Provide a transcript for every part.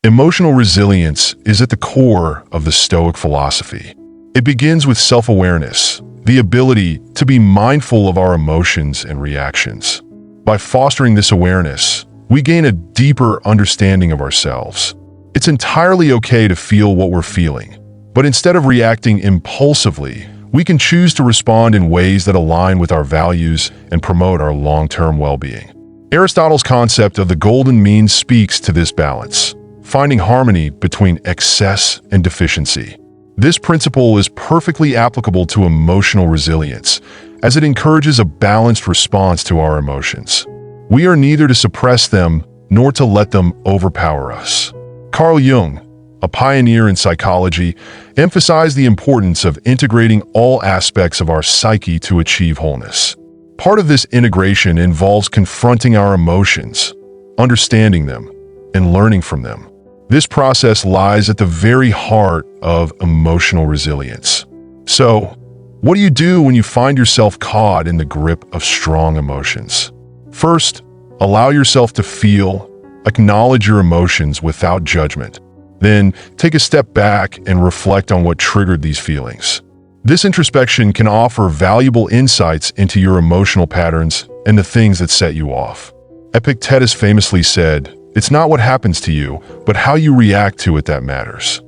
Emotional resilience is at the core of the Stoic philosophy. It begins with self-awareness, the ability to be mindful of our emotions and reactions. By fostering this awareness, we gain a deeper understanding of ourselves. It's entirely okay to feel what we're feeling, but instead of reacting impulsively, we can choose to respond in ways that align with our values and promote our long-term well-being. Aristotle's concept of the golden mean speaks to this balance, finding harmony between excess and deficiency. This principle is perfectly applicable to emotional resilience, as it encourages a balanced response to our emotions. We are neither to suppress them nor to let them overpower us. Carl Jung, a pioneer in psychology, emphasized the importance of integrating all aspects of our psyche to achieve wholeness. Part of this integration involves confronting our emotions, understanding them, and learning from them. This process lies at the very heart of emotional resilience. So, what do you do when you find yourself caught in the grip of strong emotions? First, allow yourself to feel, acknowledge your emotions without judgment. Then, take a step back and reflect on what triggered these feelings. This introspection can offer valuable insights into your emotional patterns and the things that set you off. Epictetus famously said, "It's not what happens to you, but how you react to it that matters."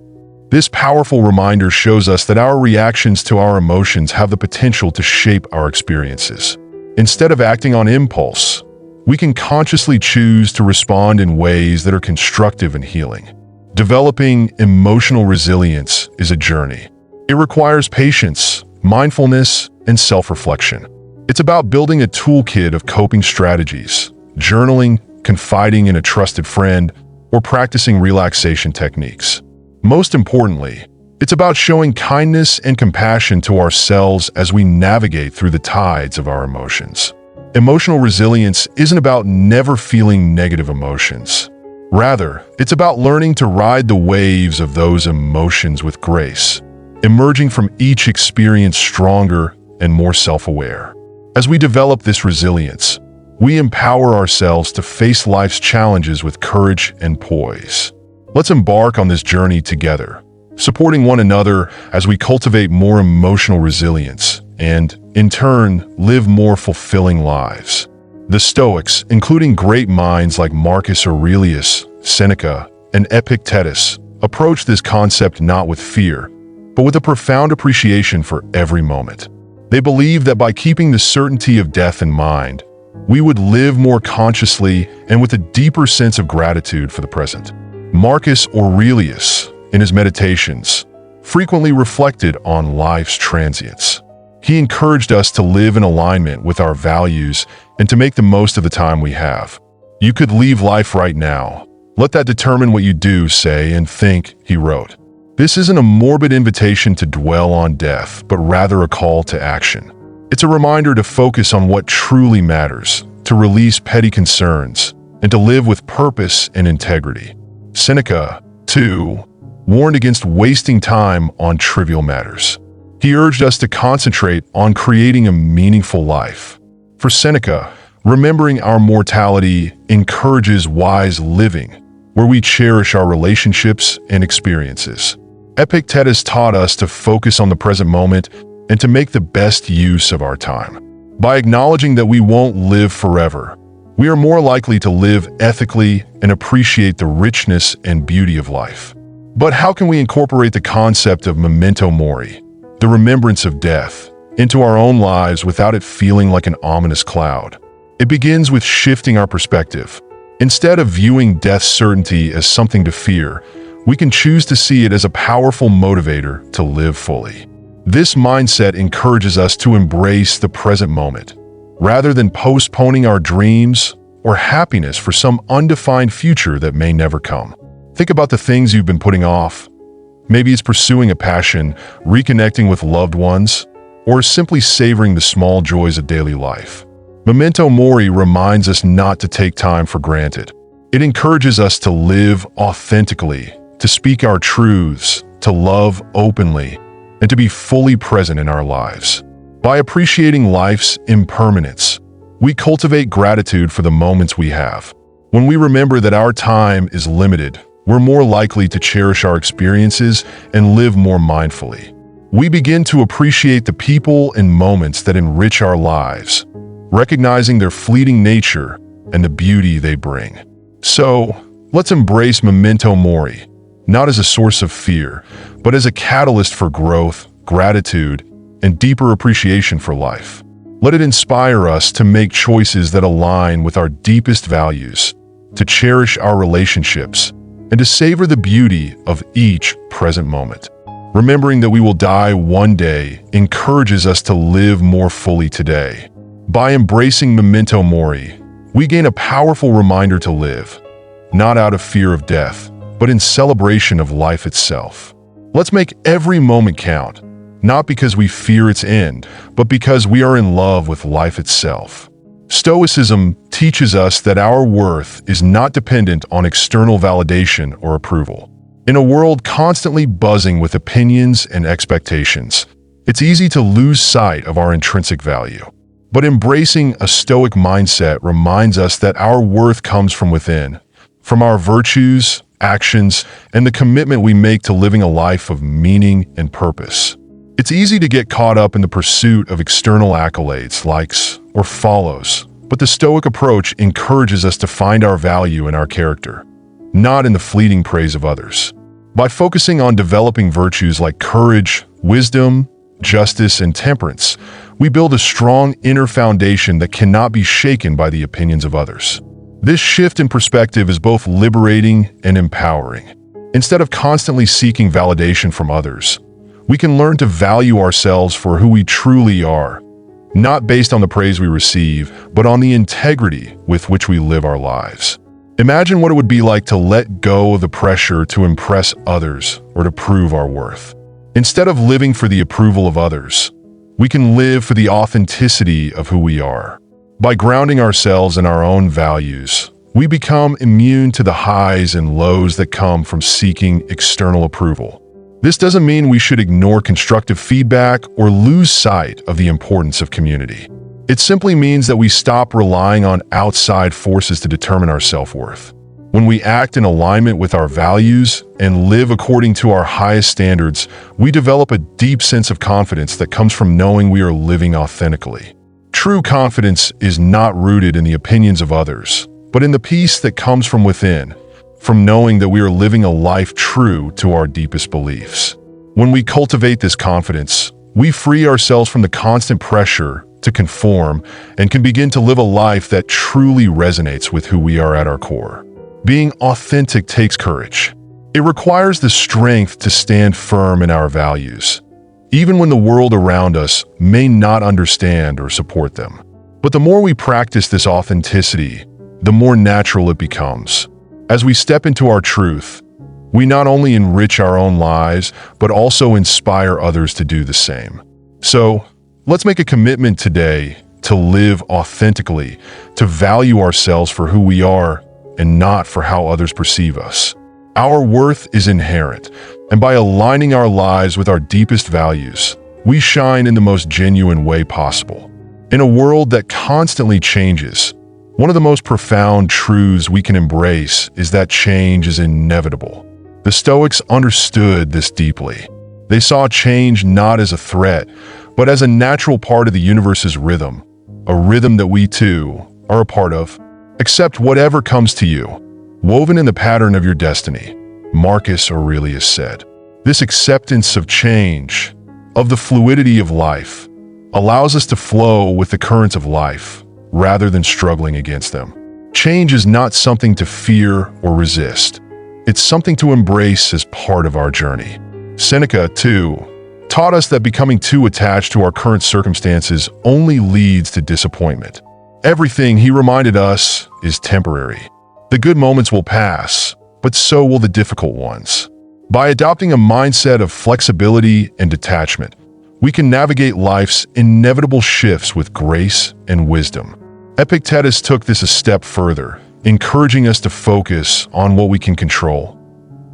This powerful reminder shows us that our reactions to our emotions have the potential to shape our experiences. Instead of acting on impulse, we can consciously choose to respond in ways that are constructive and healing. Developing emotional resilience is a journey. It requires patience, mindfulness, and self-reflection. It's about building a toolkit of coping strategies, journaling, confiding in a trusted friend, or practicing relaxation techniques. Most importantly, it's about showing kindness and compassion to ourselves as we navigate through the tides of our emotions. Emotional resilience isn't about never feeling negative emotions. Rather, it's about learning to ride the waves of those emotions with grace, emerging from each experience stronger and more self-aware. As we develop this resilience, we empower ourselves to face life's challenges with courage and poise. Let's embark on this journey together, supporting one another as we cultivate more emotional resilience and, in turn, live more fulfilling lives. The Stoics, including great minds like Marcus Aurelius, Seneca, and Epictetus, approach this concept not with fear, but with a profound appreciation for every moment. They believe that by keeping the certainty of death in mind, we would live more consciously and with a deeper sense of gratitude for the present. Marcus Aurelius, in his meditations, frequently reflected on life's transience. He encouraged us to live in alignment with our values and to make the most of the time we have. "You could leave life right now. Let that determine what you do, say, and think," he wrote. This isn't a morbid invitation to dwell on death, but rather a call to action. It's a reminder to focus on what truly matters, to release petty concerns, and to live with purpose and integrity. Seneca, too, warned against wasting time on trivial matters. He urged us to concentrate on creating a meaningful life. For Seneca, remembering our mortality encourages wise living, where we cherish our relationships and experiences. Epictetus taught us to focus on the present moment and to make the best use of our time. By acknowledging that we won't live forever, we are more likely to live ethically and appreciate the richness and beauty of life. But how can we incorporate the concept of memento mori, the remembrance of death, into our own lives without it feeling like an ominous cloud? It begins with shifting our perspective. Instead of viewing death's certainty as something to fear, we can choose to see it as a powerful motivator to live fully. This mindset encourages us to embrace the present moment, rather than postponing our dreams or happiness for some undefined future that may never come. Think about the things you've been putting off. Maybe it's pursuing a passion, reconnecting with loved ones, or simply savoring the small joys of daily life. Memento mori reminds us not to take time for granted. It encourages us to live authentically, to speak our truths, to love openly, and to be fully present in our lives. By appreciating life's impermanence, we cultivate gratitude for the moments we have. When we remember that our time is limited, we're more likely to cherish our experiences and live more mindfully. We begin to appreciate the people and moments that enrich our lives, recognizing their fleeting nature and the beauty they bring. So, let's embrace memento mori, not as a source of fear, but as a catalyst for growth, gratitude, and deeper appreciation for life. Let it inspire us to make choices that align with our deepest values, to cherish our relationships, and to savor the beauty of each present moment. Remembering that we will die one day encourages us to live more fully today. By embracing memento mori, we gain a powerful reminder to live, not out of fear of death, but in celebration of life itself. Let's make every moment count, not because we fear its end, but because we are in love with life itself. Stoicism teaches us that our worth is not dependent on external validation or approval. In a world constantly buzzing with opinions and expectations, it's easy to lose sight of our intrinsic value. But embracing a Stoic mindset reminds us that our worth comes from within, from our virtues, actions, and the commitment we make to living a life of meaning and purpose. It's easy to get caught up in the pursuit of external accolades, likes, or follows, but the Stoic approach encourages us to find our value in our character, not in the fleeting praise of others. By focusing on developing virtues like courage, wisdom, justice, and temperance, we build a strong inner foundation that cannot be shaken by the opinions of others. This shift in perspective is both liberating and empowering. Instead of constantly seeking validation from others, we can learn to value ourselves for who we truly are, not based on the praise we receive, but on the integrity with which we live our lives. Imagine what it would be like to let go of the pressure to impress others or to prove our worth. Instead of living for the approval of others, we can live for the authenticity of who we are. By grounding ourselves in our own values, we become immune to the highs and lows that come from seeking external approval. This doesn't mean we should ignore constructive feedback or lose sight of the importance of community. It simply means that we stop relying on outside forces to determine our self-worth. When we act in alignment with our values and live according to our highest standards, we develop a deep sense of confidence that comes from knowing we are living authentically. True confidence is not rooted in the opinions of others, but in the peace that comes from within, from knowing that we are living a life true to our deepest beliefs. When we cultivate this confidence, we free ourselves from the constant pressure to conform and can begin to live a life that truly resonates with who we are at our core. Being authentic takes courage. It requires the strength to stand firm in our values, even when the world around us may not understand or support them. But the more we practice this authenticity, the more natural it becomes. As we step into our truth, we not only enrich our own lives, but also inspire others to do the same. So, let's make a commitment today to live authentically, to value ourselves for who we are and not for how others perceive us. Our worth is inherent, and by aligning our lives with our deepest values, we shine in the most genuine way possible. In a world that constantly changes, one of the most profound truths we can embrace is that change is inevitable. The Stoics understood this deeply. They saw change not as a threat, but as a natural part of the universe's rhythm, a rhythm that we too are a part of. Accept whatever comes to you, woven in the pattern of your destiny, Marcus Aurelius said. This acceptance of change, of the fluidity of life, allows us to flow with the currents of life, rather than struggling against them. Change is not something to fear or resist. It's something to embrace as part of our journey. Seneca, too, taught us that becoming too attached to our current circumstances only leads to disappointment. Everything, he reminded us, is temporary. The good moments will pass, but so will the difficult ones. By adopting a mindset of flexibility and detachment, we can navigate life's inevitable shifts with grace and wisdom. Epictetus took this a step further, encouraging us to focus on what we can control,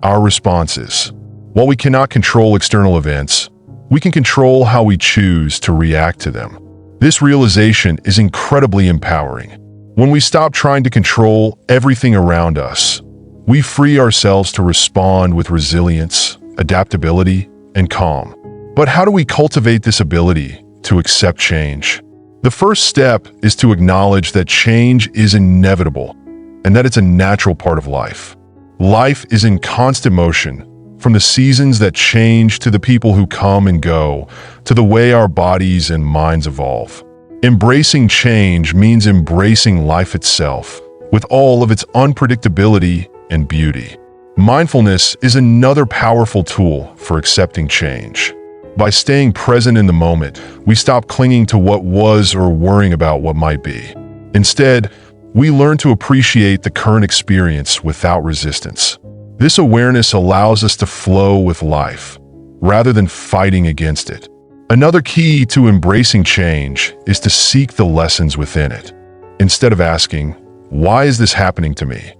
our responses. While we cannot control external events, we can control how we choose to react to them. This realization is incredibly empowering. When we stop trying to control everything around us, we free ourselves to respond with resilience, adaptability, and calm. But how do we cultivate this ability to accept change? The first step is to acknowledge that change is inevitable and that it's a natural part of life. Life is in constant motion, from the seasons that change to the people who come and go, to the way our bodies and minds evolve. Embracing change means embracing life itself, with all of its unpredictability and beauty. Mindfulness is another powerful tool for accepting change. By staying present in the moment, we stop clinging to what was or worrying about what might be. Instead, we learn to appreciate the current experience without resistance. This awareness allows us to flow with life, rather than fighting against it. Another key to embracing change is to seek the lessons within it. Instead of asking, "Why is this happening to me?"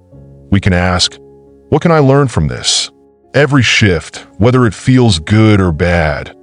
we can ask, "What can I learn from this?" Every shift, whether it feels good or bad,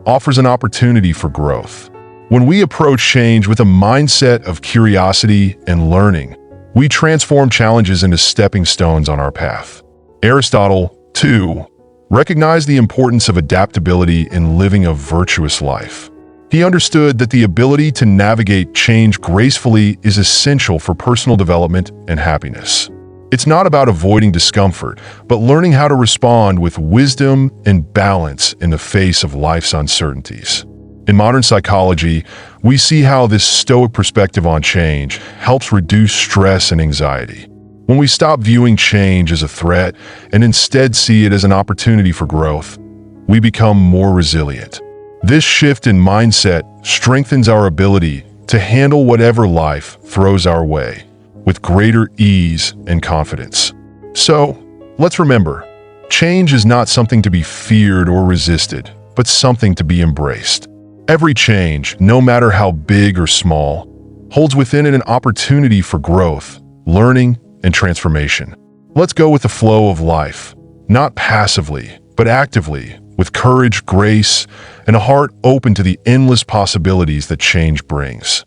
offers an opportunity for growth. When we approach change with a mindset of curiosity and learning, we transform challenges into stepping stones on our path. Aristotle, too, recognized the importance of adaptability in living a virtuous life. He understood that the ability to navigate change gracefully is essential for personal development and happiness. It's not about avoiding discomfort, but learning how to respond with wisdom and balance in the face of life's uncertainties. In modern psychology, we see how this Stoic perspective on change helps reduce stress and anxiety. When we stop viewing change as a threat and instead see it as an opportunity for growth, we become more resilient. This shift in mindset strengthens our ability to handle whatever life throws our way with greater ease and confidence. So, let's remember, change is not something to be feared or resisted, but something to be embraced. Every change, no matter how big or small, holds within it an opportunity for growth, learning, and transformation. Let's go with the flow of life, not passively, but actively, with courage, grace, and a heart open to the endless possibilities that change brings.